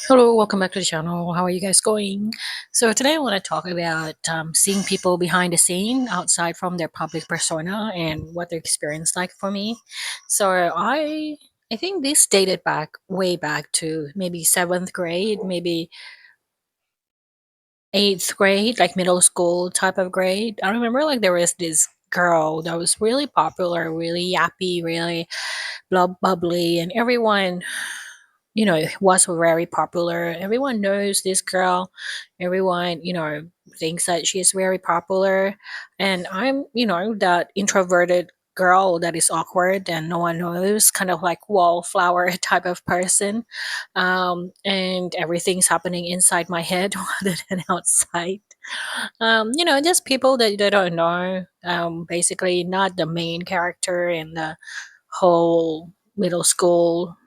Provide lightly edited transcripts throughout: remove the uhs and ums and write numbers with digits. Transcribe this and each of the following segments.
Hello, welcome back to the channel. How are you guys going? So today I want to talk about seeing people behind the scene outside from their public persona and what their experience like for me. So I think this dated back way back to maybe seventh grade, maybe eighth grade, like middle school type of grade. I remember like there was this girl that was really popular, really yappy, really bubbly, and everyone was very popular. Everyone knows this girl. Everyone, thinks that she's very popular. And I'm, that introverted girl that is awkward and no one knows, kind of like wallflower type of person. And everything's happening inside my head rather than outside. Just people that they don't know. Basically, not the main character in the whole middle school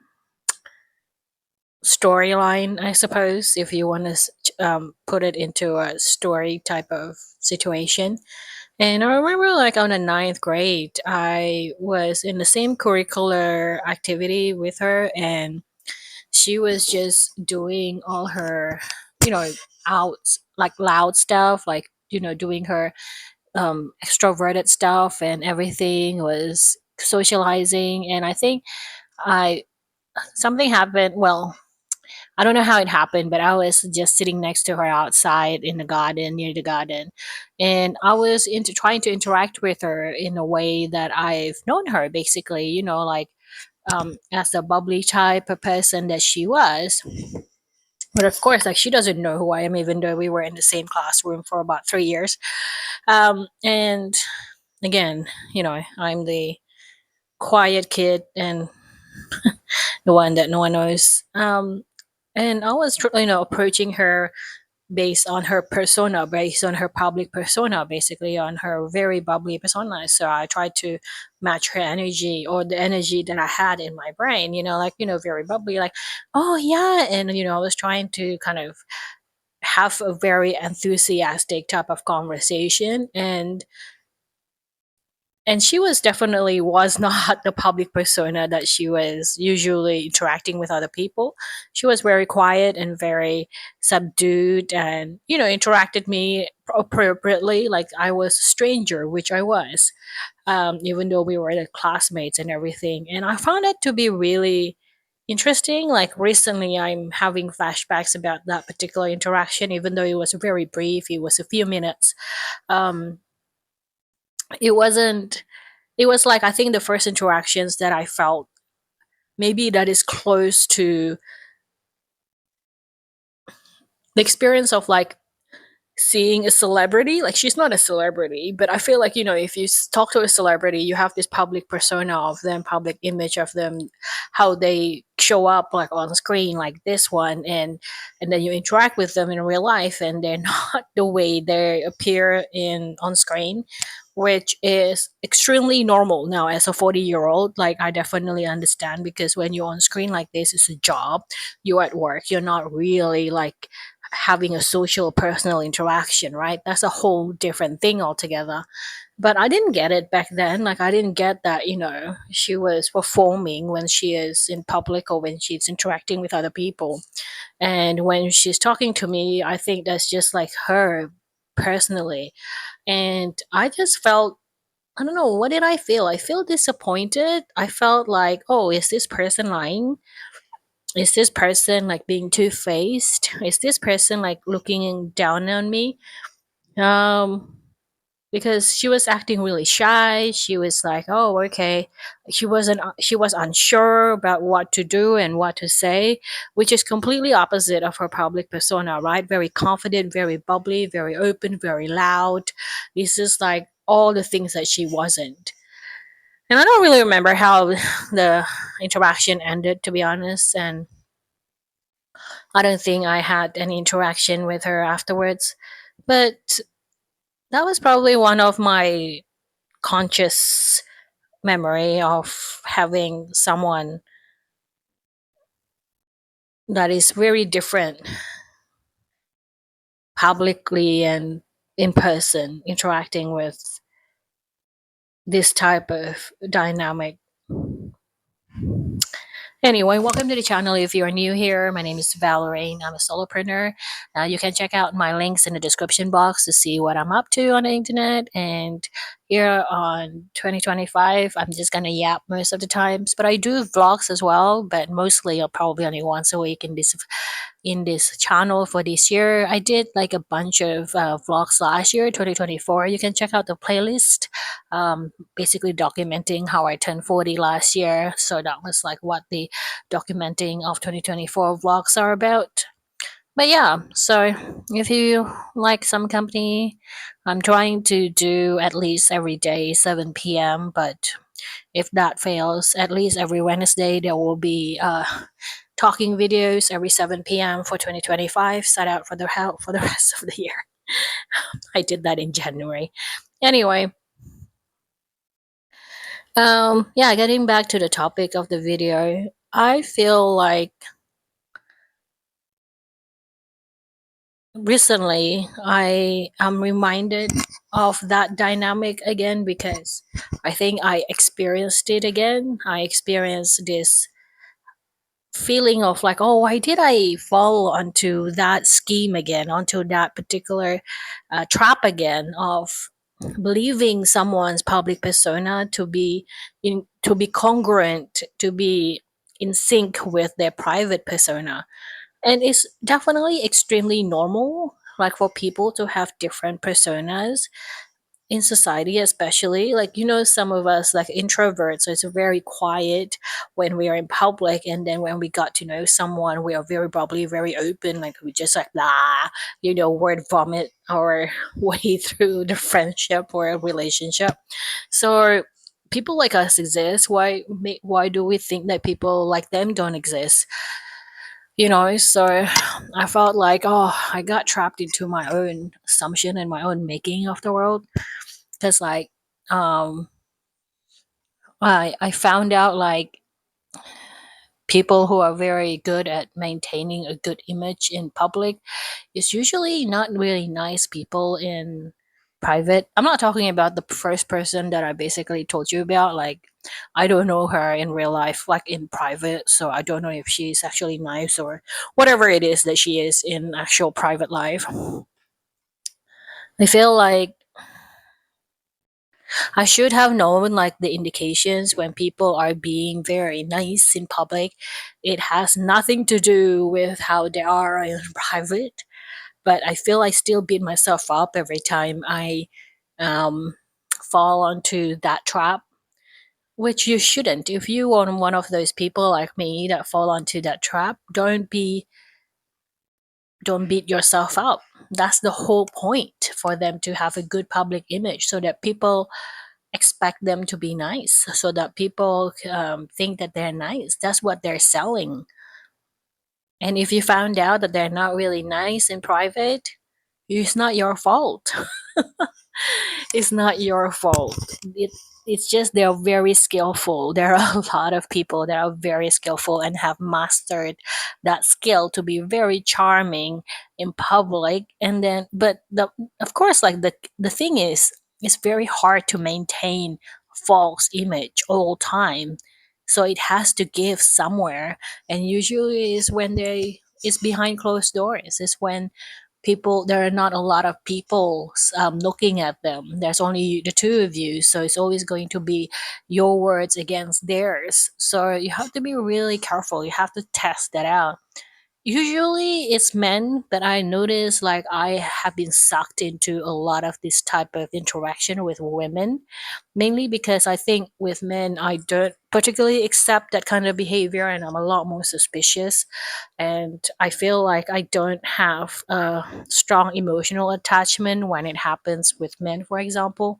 storyline, I suppose, if you want to put it into a story type of situation. And I remember, like, on the ninth grade, I was in the same curricular activity with her, and she was just doing all her, you know, out like loud stuff, like, doing her extroverted stuff, and everything was socializing. And I think I something happened. Well, I don't know how it happened, but I was just sitting next to her outside in the garden, near the garden, and I was into trying to interact with her in a way that I've known her, basically, like as a bubbly type of person that she was. But of course, like she doesn't know who I am, even though we were in the same classroom for about 3 years. And again, I'm the quiet kid and the one that no one knows. And I was, approaching her based on her persona, based on her public persona, basically on her very bubbly persona. So I tried to match her energy or the energy that I had in my brain, like, very bubbly, like, oh yeah. And, I was trying to kind of have a very enthusiastic type of conversation. And she was not the public persona that she was usually interacting with other people. She was very quiet and very subdued, and interacted me appropriately like I was a stranger, which I was, even though we were the classmates and everything. And I found it to be really interesting. Like recently I'm having flashbacks about that particular interaction, even though it was very brief. It was a few minutes. Um, it wasn't it was like, I think, the first interactions that I felt maybe that is close to the experience of like seeing a celebrity. Like she's not a celebrity, but I feel like, if you talk to a celebrity, you have this public persona of them, public image of them, how they show up like on screen, like this one. And then you interact with them in real life, and they're not the way they appear in on screen, which is extremely normal now as a 40-year-old. Like I definitely understand, because when you're on screen like this, it's a job, you're at work, you're not really like having a social personal interaction, right? That's a whole different thing altogether. But I didn't get it back then. Like I didn't get that, she was performing when she is in public or when she's interacting with other people. And when she's talking to me, I think that's just like her personally. And I just felt, I don't know, what did I feel? I feel disappointed. I felt like, oh, is this person lying? Is this person like being two-faced? Is this person like looking down on me? Um because she was acting really shy. She was like, oh, okay. She was unsure about what to do and what to say, which is completely opposite of her public persona, right? Very confident, very bubbly, very open, very loud. This is like all the things that she wasn't. And I don't really remember how the interaction ended, to be honest. And I don't think I had any interaction with her afterwards. But that was probably one of my conscious memory of having someone that is very different publicly and in person, interacting with this type of dynamic. Anyway, welcome to the channel. If you're new here, my name is Valerie. I'm a solopreneur. You can check out my links in the description box to see what I'm up to on the internet. And here on 2025, I'm just gonna yap most of the times, but I do vlogs as well. But mostly, I'll probably only once a week in this channel for this year. I did like a bunch of vlogs last year, 2024. You can check out the playlist, basically documenting how I turned 40 last year. So that was like what the documenting of 2024 vlogs are about. But yeah, so if you like some company, I'm trying to do at least every day 7 p.m. But if that fails, at least every Wednesday there will be talking videos every 7 p.m. for 2025 set out for the help for the rest of the year. I did that in January. Anyway, yeah, getting back to the topic of the video, I feel like recently I am reminded of that dynamic again because I think I experienced it again. I experienced this feeling of like, oh, why did I fall onto that scheme again, onto that particular trap again of believing someone's public persona to be to be congruent, to be in sync with their private persona. And it's definitely extremely normal, like for people to have different personas in society, especially like some of us like introverts, so it's very quiet when we are in public, and then when we got to know someone we are very probably very open, like we just like blah, word vomit our way through the friendship or a relationship. So people like us exist. Why do we think that people like them don't exist? So I felt like, oh, I got trapped into my own assumption and my own making of the world, because like um I found out like people who are very good at maintaining a good image in public is usually not really nice people in private. I'm not talking about the first person that I basically told you about. Like, I don't know her in real life, like in private, so I don't know if she's actually nice or whatever it is that she is in actual private life. I feel like I should have known like the indications when people are being very nice in public. It has nothing to do with how they are in private, but I feel I still beat myself up every time I um, fall onto that trap, which you shouldn't. If you are one of those people like me that fall onto that trap, don't beat yourself up. That's the whole point, for them to have a good public image so that people expect them to be nice, so that people think that they're nice. That's what they're selling. And if you found out that they're not really nice in private, it's not your fault. It's not your fault. It's just they're very skillful. There are a lot of people that are very skillful and have mastered that skill to be very charming in public. And then, but of course, like the thing is, it's very hard to maintain false image all time. So it has to give somewhere, and usually is when it's behind closed doors. Is when people there are not a lot of people looking at them. There's only the two of you, so it's always going to be your words against theirs. So you have to be really careful. You have to test that out. Usually it's men, but I notice like I have been sucked into a lot of this type of interaction with women, mainly because I think with men I don't particularly accept that kind of behavior, and I'm a lot more suspicious. And I feel like I don't have a strong emotional attachment when it happens with men, for example.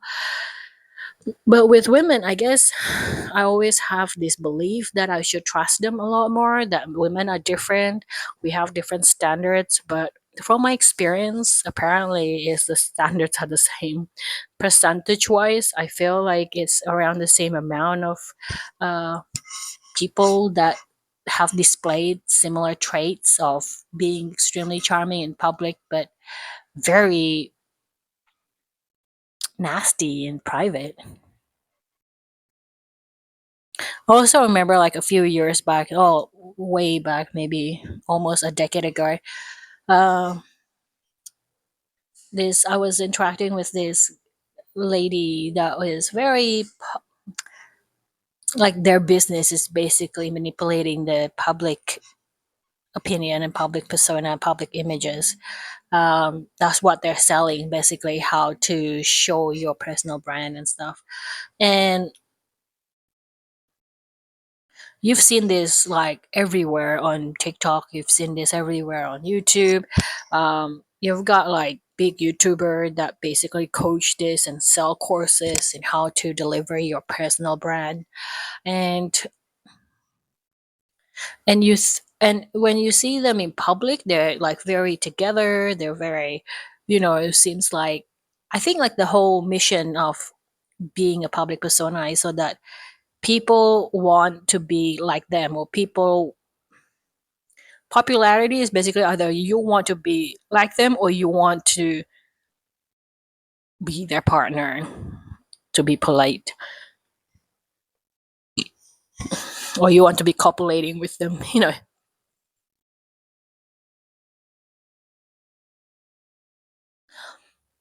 But with women, I guess I always have this belief that I should trust them a lot more, that women are different. We have different standards, but from my experience, apparently is the standards are the same. Percentage wise, I feel like it's around the same amount of uh, people that have displayed similar traits of being extremely charming in public, but very nasty in private. I also remember like a few years back, oh, way back, maybe almost a decade ago. Uh, this I was interacting with this lady that was very like their business is basically manipulating the public opinion and public persona, public images. That's what they're selling, basically, how to show your personal brand and stuff. And you've seen this like everywhere on TikTok. You've seen this everywhere on YouTube. You've got like big YouTuber that basically coach this and sell courses in how to deliver your personal brand. And and when you see them in public, they're like very together. They're very, it seems like I think like the whole mission of being a public persona is so that people want to be like them, or people popularity is basically either you want to be like them or you want to be their partner, to be polite, or you want to be copulating with them.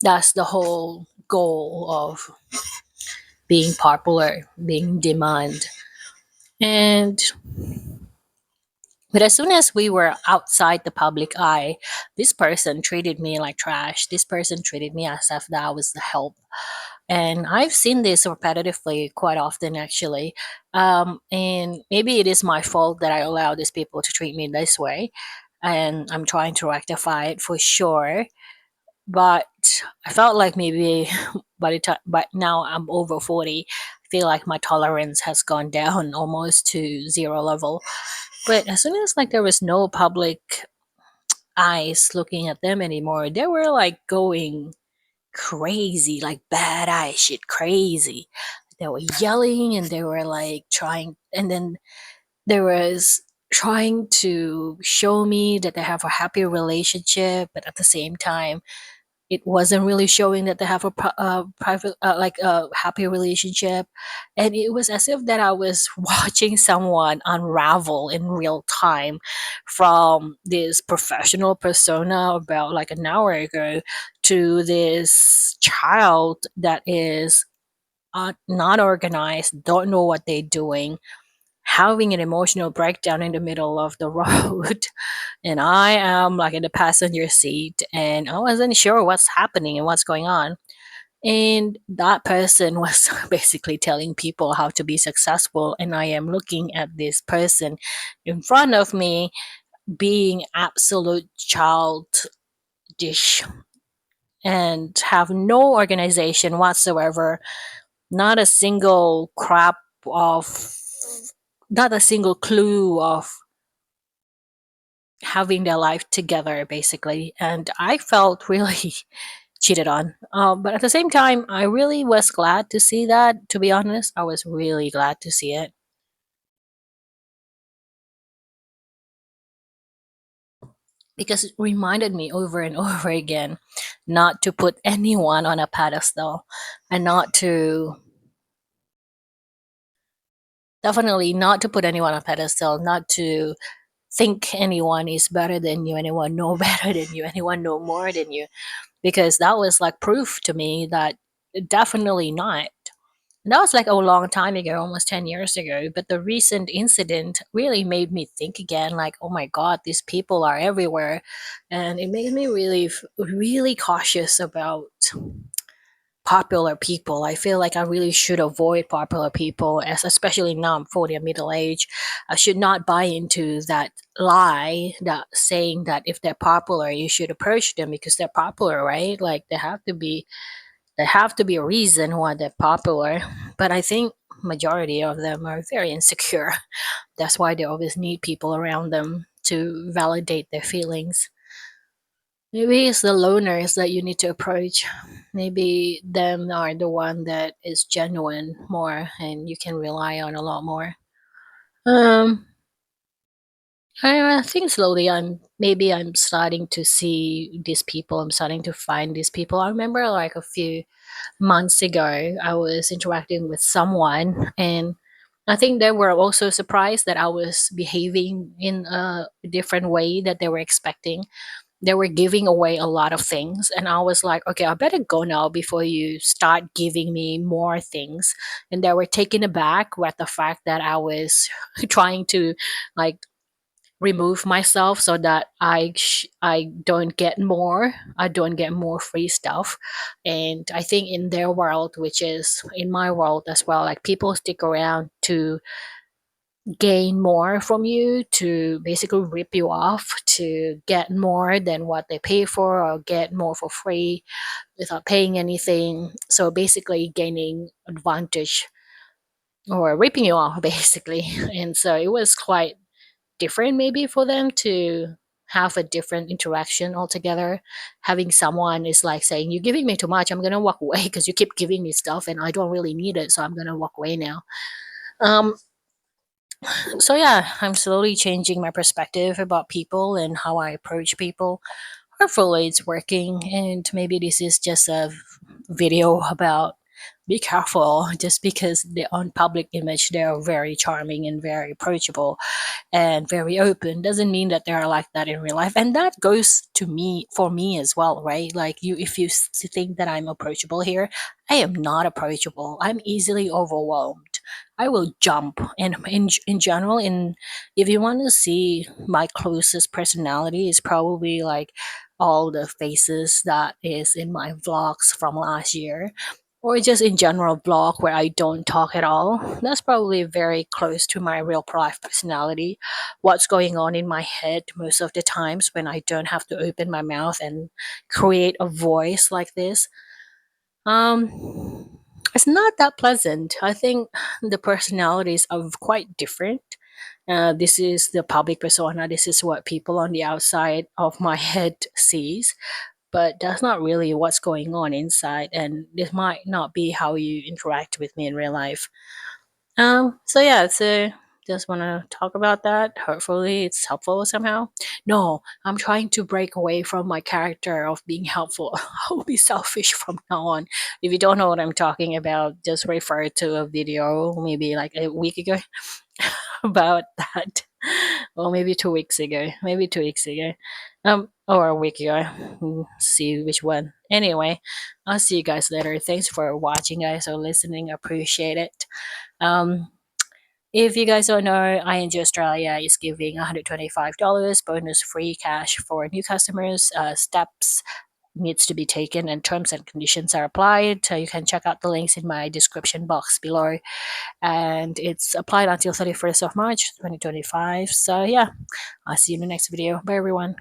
That's the whole goal of being popular, being demand. And but as soon as we were outside the public eye, this person treated me like trash. This person treated me as if that I was the help. And I've seen this repetitively quite often, actually. And maybe it is my fault that I allow these people to treat me this way. And I'm trying to rectify it for sure. But I felt like maybe by the time, but now I'm over 40, I feel like my tolerance has gone down almost to zero level. But as soon as like there was no public eyes looking at them anymore, they were like going crazy, like bad eye shit crazy. They were yelling and they were like trying, and then there was trying to show me that they have a happy relationship, but at the same time it wasn't really showing that they have a private like a happy relationship. And it was as if that I was watching someone unravel in real time from this professional persona about like an hour ago to this child that is not organized, don't know what they're doing, having an emotional breakdown in the middle of the road. And I am like in the passenger seat and I wasn't sure what's happening and what's going on. And that person was basically telling people how to be successful. And I am looking at this person in front of me being absolute childish and have no organization whatsoever, not a single crap of, not a single clue of having their life together, basically. And I felt really cheated on. But at the same time, I really was glad to see that. To be honest, I was really glad to see it because it reminded me over and over again not to put anyone on a pedestal, and not to, definitely not to put anyone on a pedestal, not to think anyone is better than you, anyone know better than you, anyone know more than you, because that was like proof to me that definitely not. And that was like a long time ago, almost 10 years ago. But the recent incident really made me think again, like, oh my God, these people are everywhere. And it made me really, really cautious about popular people. I feel like I really should avoid popular people, as especially now I'm 40, I'm middle age. I should not buy into that lie that saying that if they're popular, you should approach them because they're popular, right? Like there have to be a reason why they're popular. But I think majority of them are very insecure. That's why they always need people around them to validate their feelings. Maybe it's the loners that you need to approach. Maybe them are the one that is genuine more and you can rely on a lot more. Um, I think slowly I'm starting to see these people. I'm starting to find these people. I remember like a few months ago, I was interacting with someone and I think they were also surprised that I was behaving in a different way that they were expecting. They were giving away a lot of things, and I was like, okay, I better go now before you start giving me more things. And they were taken aback with the fact that I was trying to like remove myself so that I don't get more. I don't get more free stuff. And I think in their world, which is in my world as well, like people stick around to gain more from you, to basically rip you off, to get more than what they pay for, or get more for free without paying anything. So basically gaining advantage or ripping you off basically. And so it was quite different maybe for them to have a different interaction altogether. Having someone is like saying, you're giving me too much, I'm gonna walk away because you keep giving me stuff and I don't really need it, so I'm gonna walk away now. um so yeah, I'm slowly changing my perspective about people and how I approach people. Hopefully it's working, and maybe this is just a video about be careful. Just because they're on public image, they are very charming and very approachable and very open, doesn't mean that they're like that in real life. And that goes to me, for me as well, right? Like you, if you think that I'm approachable here, I am not approachable. I'm easily overwhelmed. I will jump. And in general, in if you want to see my closest personality, is probably like all the faces that is in my vlogs from last year, or just in general vlog where I don't talk at all. That's probably very close to my real life personality. What's going on in my head most of the times when I don't have to open my mouth and create a voice like this. It's not that pleasant. I think the personalities are quite different. This is the public persona. This is what people on the outside of my head sees, but that's not really what's going on inside, and this might not be how you interact with me in real life. So yeah, so just want to talk about that. Hopefully it's helpful somehow. No, I'm trying to break away from my character of being helpful. I'll be selfish from now on. If you don't know what I'm talking about, just refer to a video maybe like a week ago about that. Well, maybe 2 weeks ago. Maybe 2 weeks ago. Or a week ago. See which one. Anyway, I'll see you guys later. Thanks for watching, guys, or listening. Appreciate it. Um, if you guys don't know, ING Australia is giving $125 bonus free cash for new customers. Steps needs to be taken and terms and conditions are applied. So you can check out the links in my description box below. And it's applied until 31st of March 2025. So yeah, I'll see you in the next video. Bye everyone.